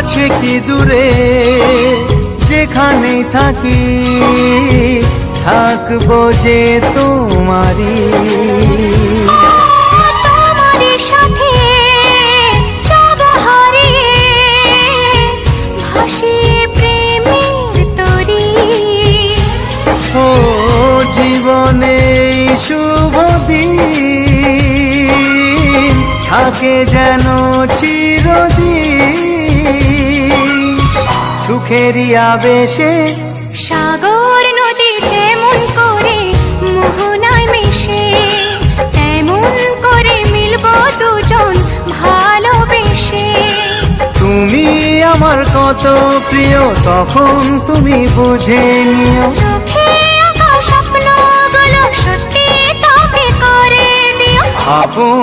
কাছে কি দূরে, যেখানেই থাকি থাকবো যে তোমারই। তোমারই সাথে যাব হারিয়ে, ভাসিয়ে প্রেমের তরী। ও জীবনে শুভ দিন থাকে যেন চিরদিন, সুখেরই আবেশে সাগর নদী যেমন করে মোহনায় মিশে, তেমন করে মিলবো দুজন ভালোবেসে। তুমি আমার কত প্রিয় তখন তুমি বুঝে নিও। চোখে আঁকা স্বপ্নগুলো সত্যি তবে করে দিও। আপন